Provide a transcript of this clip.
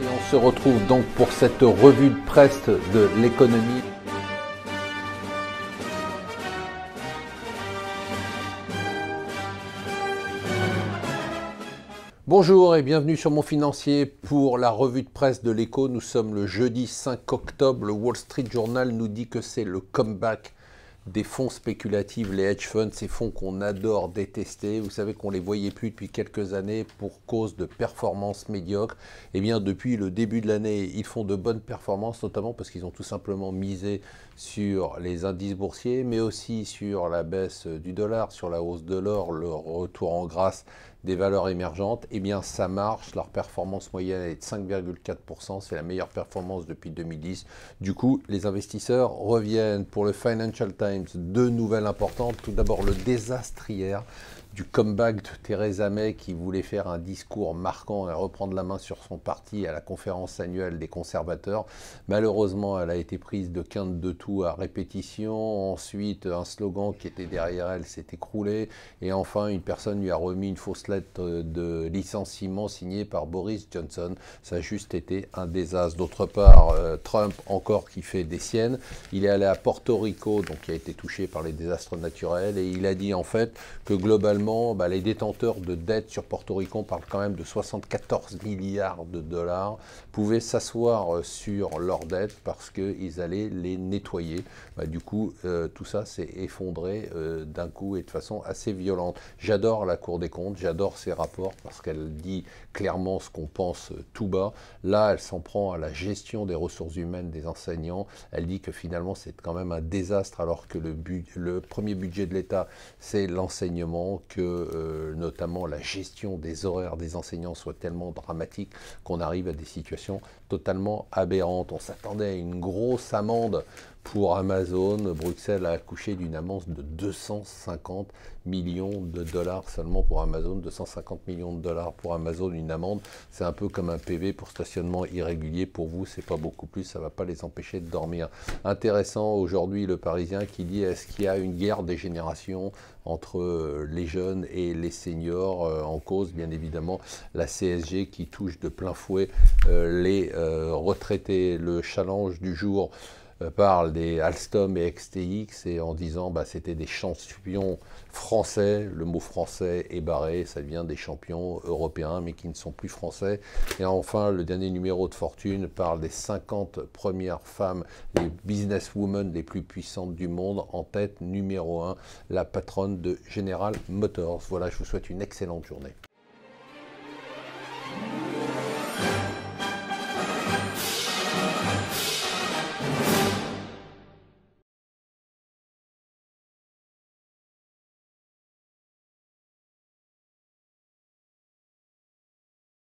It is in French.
Et on se retrouve donc pour cette revue de presse de l'économie. Bonjour et bienvenue sur Mon Financier pour la revue de presse de l'écho. Nous sommes le jeudi 5 octobre. Le Wall Street Journal nous dit que c'est le comeback des fonds spéculatifs, les hedge funds, ces fonds qu'on adore détester. Vous savez qu'on ne les voyait plus depuis quelques années pour cause de performances médiocres. Eh bien, depuis le début de l'année, ils font de bonnes performances, notamment parce qu'ils ont tout simplement misé sur les indices boursiers, mais aussi sur la baisse du dollar, sur la hausse de l'or, le retour en grâce des valeurs émergentes. Eh bien, ça marche. Leur performance moyenne est de 5,4%. C'est la meilleure performance depuis 2010. Du coup, les investisseurs reviennent. Pour le Financial Times, deux nouvelles importantes. Tout d'abord, le désastre hier du comeback de Theresa May qui voulait faire un discours marquant et reprendre la main sur son parti à la conférence annuelle des conservateurs. Malheureusement, elle a été prise de quinte de tout à répétition. Ensuite, un slogan qui était derrière elle s'est écroulé. Et enfin, une personne lui a remis une fausse lettre de licenciement signée par Boris Johnson. Ça a juste été un désastre. D'autre part, Trump, encore qui fait des siennes. Il est allé à Porto Rico, donc qui a été touché par les désastres naturels. Et il a dit en fait que globalement, les détenteurs de dettes sur Porto Rico, on parle quand même de 74 milliards de dollars, pouvaient s'asseoir sur leurs dettes parce qu'ils allaient les nettoyer. Du coup, tout ça s'est effondré d'un coup et de façon assez violente. J'adore la Cour des comptes, j'adore ses rapports parce qu'elle dit clairement ce qu'on pense tout bas. Là, elle s'en prend à la gestion des ressources humaines des enseignants. Elle dit que finalement, c'est quand même un désastre alors que le premier budget de l'État, c'est l'enseignement, que notamment la gestion des horaires des enseignants soit tellement dramatique qu'on arrive à des situations totalement aberrantes. On s'attendait à une grosse amende pour Amazon. Bruxelles a accouché d'une amende de 250 millions de dollars seulement pour Amazon. 250 millions de dollars pour Amazon, une amende. C'est un peu comme un PV pour stationnement irrégulier. Pour vous, c'est pas beaucoup plus. Ça va pas les empêcher de dormir. Intéressant aujourd'hui le Parisien qui dit: est-ce qu'il y a une guerre des générations entre les jeunes et les seniors, en cause bien évidemment la CSG qui touche de plein fouet les retraités. Le challenge du jour parle des Alstom et XTX et en disant c'était des champions français, le mot français est barré, ça devient des champions européens mais qui ne sont plus français. Et enfin, le dernier numéro de Fortune parle des 50 premières femmes, les businesswomen les plus puissantes du monde. En tête, numéro 1, la patronne de General Motors. Voilà, je vous souhaite une excellente journée.